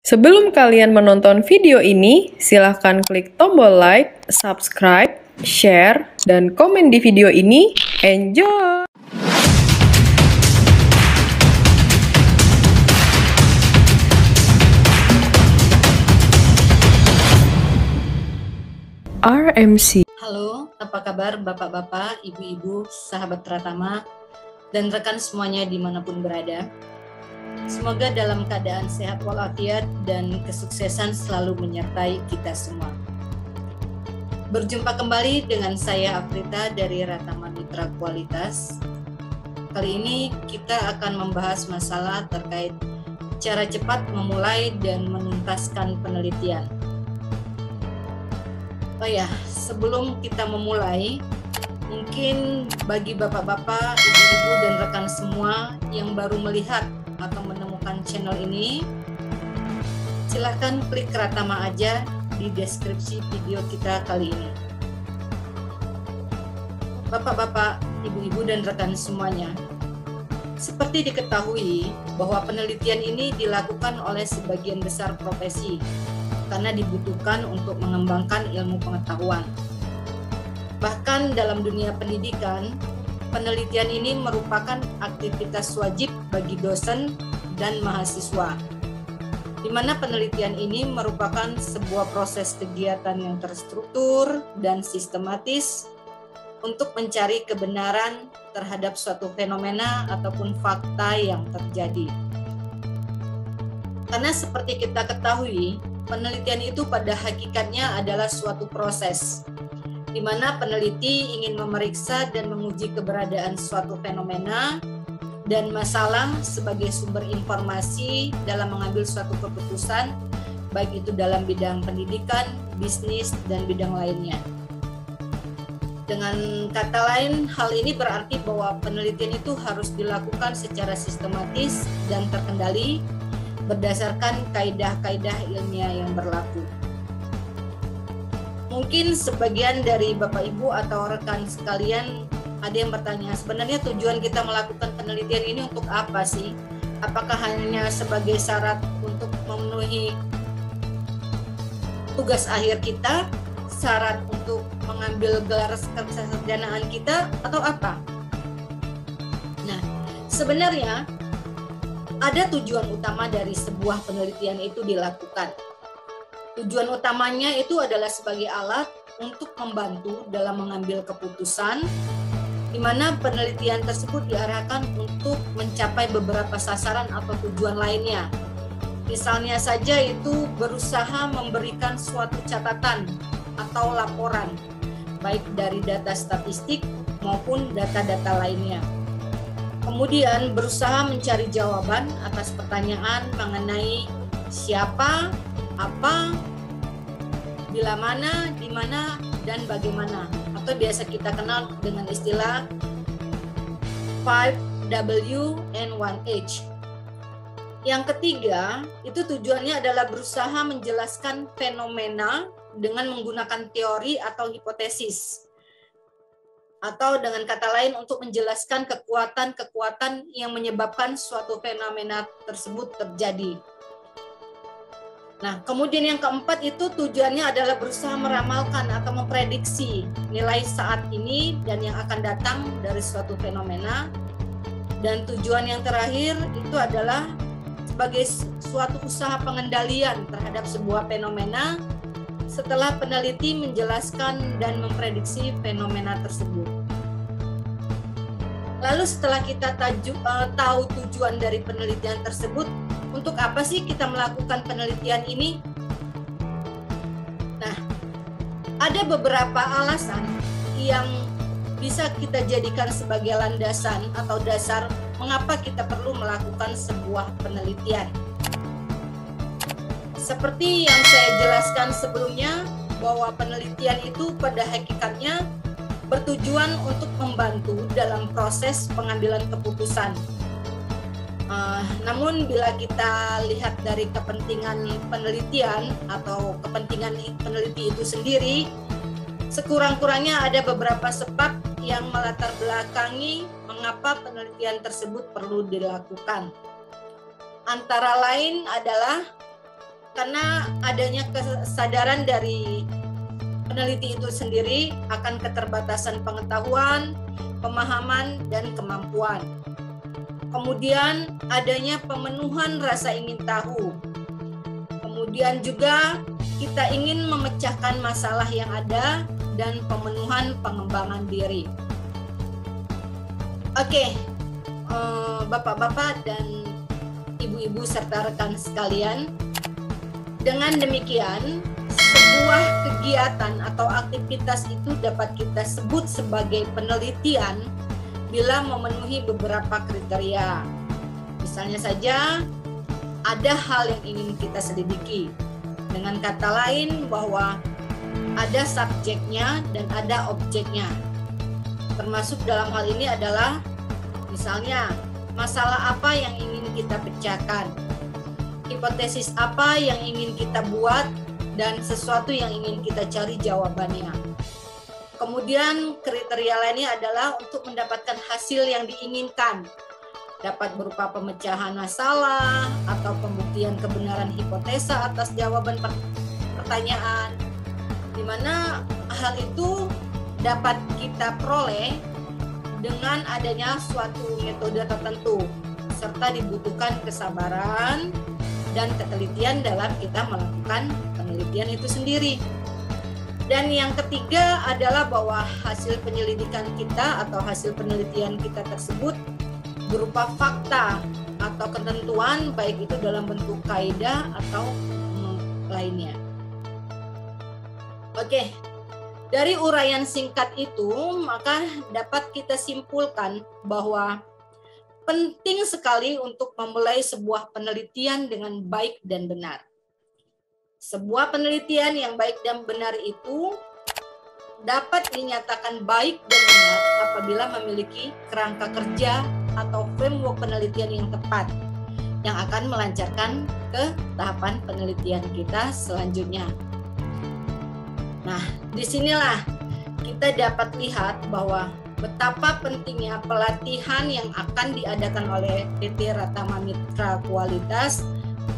Sebelum kalian menonton video ini, silahkan klik tombol like, subscribe, share, dan komen di video ini. Enjoy! RMC. Halo, apa kabar bapak-bapak, ibu-ibu, sahabat Pratama, dan rekan semuanya dimanapun berada. Semoga dalam keadaan sehat walafiat dan kesuksesan selalu menyertai kita semua. Berjumpa kembali dengan saya Afrita dari Ratama Mitra Kualitas. Kali ini kita akan membahas masalah terkait cara cepat memulai dan menuntaskan penelitian. Oh ya, sebelum kita memulai, mungkin bagi bapak-bapak, ibu-ibu, dan rekan semua yang baru melihat atau menemukan channel ini, silahkan klik Ratama aja di deskripsi video kita kali ini. Bapak-bapak, ibu-ibu, dan rekan semuanya, seperti diketahui bahwa penelitian ini dilakukan oleh sebagian besar profesi karena dibutuhkan untuk mengembangkan ilmu pengetahuan. Bahkan dalam dunia pendidikan, penelitian ini merupakan aktivitas wajib bagi dosen dan mahasiswa, di mana penelitian ini merupakan sebuah proses kegiatan yang terstruktur dan sistematis untuk mencari kebenaran terhadap suatu fenomena ataupun fakta yang terjadi. Karena seperti kita ketahui, penelitian itu pada hakikatnya adalah suatu proses di mana peneliti ingin memeriksa dan menguji keberadaan suatu fenomena dan masalah sebagai sumber informasi dalam mengambil suatu keputusan, baik itu dalam bidang pendidikan, bisnis, dan bidang lainnya. Dengan kata lain, hal ini berarti bahwa penelitian itu harus dilakukan secara sistematis dan terkendali berdasarkan kaidah-kaidah ilmiah yang berlaku. Mungkin sebagian dari Bapak Ibu atau rekan sekalian ada yang bertanya, sebenarnya tujuan kita melakukan penelitian ini untuk apa sih? Apakah hanya sebagai syarat untuk memenuhi tugas akhir kita, syarat untuk mengambil gelar kesarjanaan kita, atau apa? Nah, sebenarnya ada tujuan utama dari sebuah penelitian itu dilakukan. Tujuan utamanya itu adalah sebagai alat untuk membantu dalam mengambil keputusan, di mana penelitian tersebut diarahkan untuk mencapai beberapa sasaran atau tujuan lainnya. Misalnya saja itu berusaha memberikan suatu catatan atau laporan, baik dari data statistik maupun data-data lainnya. Kemudian berusaha mencari jawaban atas pertanyaan mengenai siapa, apa, bila mana, di mana, dan bagaimana, atau biasa kita kenal dengan istilah 5W and 1H. Yang ketiga, itu tujuannya adalah berusaha menjelaskan fenomena dengan menggunakan teori atau hipotesis, atau dengan kata lain untuk menjelaskan kekuatan-kekuatan yang menyebabkan suatu fenomena tersebut terjadi. Nah, kemudian yang keempat itu tujuannya adalah berusaha meramalkan atau memprediksi nilai saat ini dan yang akan datang dari suatu fenomena. Dan tujuan yang terakhir itu adalah sebagai suatu usaha pengendalian terhadap sebuah fenomena setelah peneliti menjelaskan dan memprediksi fenomena tersebut. Lalu setelah kita tahu tujuan dari penelitian tersebut, untuk apa sih kita melakukan penelitian ini? Nah, ada beberapa alasan yang bisa kita jadikan sebagai landasan atau dasar mengapa kita perlu melakukan sebuah penelitian. Seperti yang saya jelaskan sebelumnya, bahwa penelitian itu pada hakikatnya bertujuan untuk membantu dalam proses pengambilan keputusan. Namun bila kita lihat dari kepentingan penelitian atau kepentingan peneliti itu sendiri, sekurang-kurangnya ada beberapa sebab yang melatar belakangi mengapa penelitian tersebut perlu dilakukan. Antara lain adalah karena adanya kesadaran dari peneliti itu sendiri akan keterbatasan pengetahuan, pemahaman, dan kemampuan. Kemudian adanya pemenuhan rasa ingin tahu. Kemudian juga kita ingin memecahkan masalah yang ada dan pemenuhan pengembangan diri. Oke, Bapak-bapak dan Ibu-ibu serta rekan sekalian, dengan demikian sebuah kegiatan atau aktivitas itu dapat kita sebut sebagai penelitian bila memenuhi beberapa kriteria. Misalnya saja, ada hal yang ingin kita selidiki. Dengan kata lain bahwa ada subjeknya dan ada objeknya. Termasuk dalam hal ini adalah misalnya masalah apa yang ingin kita pecahkan, hipotesis apa yang ingin kita buat, dan sesuatu yang ingin kita cari jawabannya. Kemudian kriteria lainnya adalah untuk mendapatkan hasil yang diinginkan. Dapat berupa pemecahan masalah atau pembuktian kebenaran hipotesa atas jawaban pertanyaan, di mana hal itu dapat kita peroleh dengan adanya suatu metode tertentu, serta dibutuhkan kesabaran dan ketelitian dalam kita melakukan penelitian itu sendiri. Dan yang ketiga adalah bahwa hasil penyelidikan kita atau hasil penelitian kita tersebut berupa fakta atau ketentuan, baik itu dalam bentuk kaidah atau lainnya. Oke, dari uraian singkat itu maka dapat kita simpulkan bahwa penting sekali untuk memulai sebuah penelitian dengan baik dan benar. Sebuah penelitian yang baik dan benar itu dapat dinyatakan baik dan benar apabila memiliki kerangka kerja atau framework penelitian yang tepat, yang akan melancarkan ke tahapan penelitian kita selanjutnya. Nah, disinilah kita dapat lihat bahwa betapa pentingnya pelatihan yang akan diadakan oleh PT Ratama Mitra Kualitas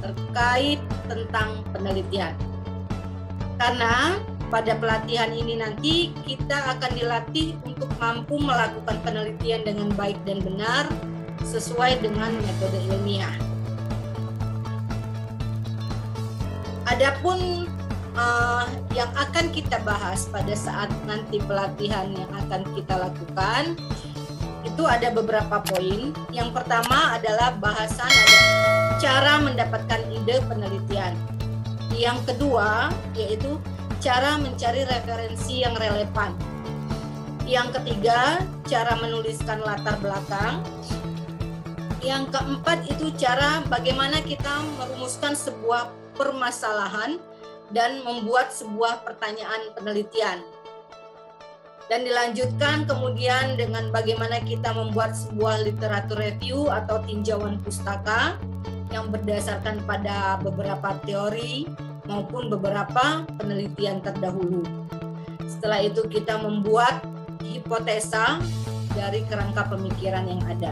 terkait tentang penelitian. Karena pada pelatihan ini nanti kita akan dilatih untuk mampu melakukan penelitian dengan baik dan benar sesuai dengan metode ilmiah. Adapun yang akan kita bahas pada saat nanti pelatihan yang akan kita lakukan itu ada beberapa poin. Yang pertama adalah bahasan ada cara mendapatkan ide penelitian. Yang kedua yaitu cara mencari referensi yang relevan. Yang ketiga, cara menuliskan latar belakang. Yang keempat itu cara bagaimana kita merumuskan sebuah permasalahan dan membuat sebuah pertanyaan penelitian. Dan dilanjutkan kemudian dengan bagaimana kita membuat sebuah literatur review atau tinjauan pustaka yang berdasarkan pada beberapa teori maupun beberapa penelitian terdahulu. Setelah itu kita membuat hipotesa dari kerangka pemikiran yang ada.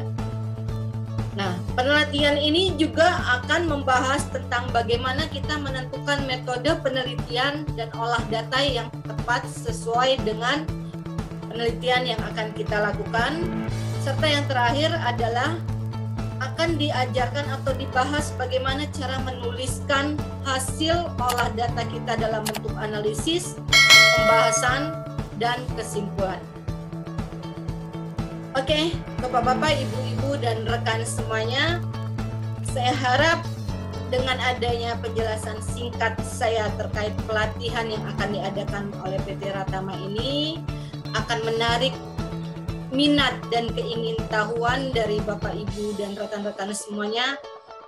Nah, penelitian ini juga akan membahas tentang bagaimana kita menentukan metode penelitian dan olah data yang tepat sesuai dengan penelitian yang akan kita lakukan. Serta yang terakhir adalah akan diajarkan atau dibahas bagaimana cara menuliskan hasil olah data kita dalam bentuk analisis, pembahasan, dan kesimpulan. Oke, Bapak-bapak, Ibu-ibu, dan rekan semuanya, saya harap dengan adanya penjelasan singkat saya terkait pelatihan yang akan diadakan oleh PT Ratama ini akan menarik minat dan keingintahuan dari Bapak, Ibu, dan rekan-rekan semuanya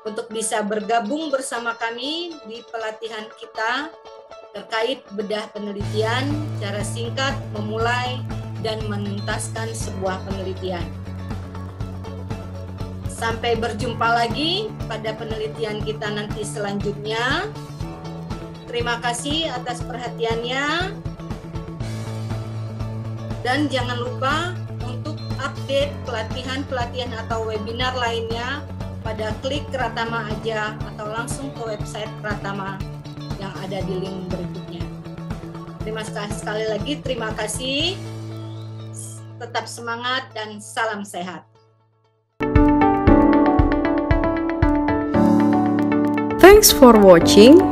untuk bisa bergabung bersama kami di pelatihan kita terkait bedah penelitian, cara singkat memulai dan menuntaskan sebuah penelitian. Sampai berjumpa lagi pada penelitian kita nanti selanjutnya. Terima kasih atas perhatiannya. Dan jangan lupa untuk update pelatihan-pelatihan atau webinar lainnya pada klik Pratama aja atau langsung ke website Pratama yang ada di link berikutnya. Terima kasih sekali lagi, terima kasih. Tetap semangat dan salam sehat. Thanks for watching.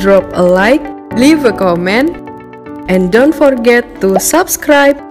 Drop a like, leave a comment, and don't forget to subscribe.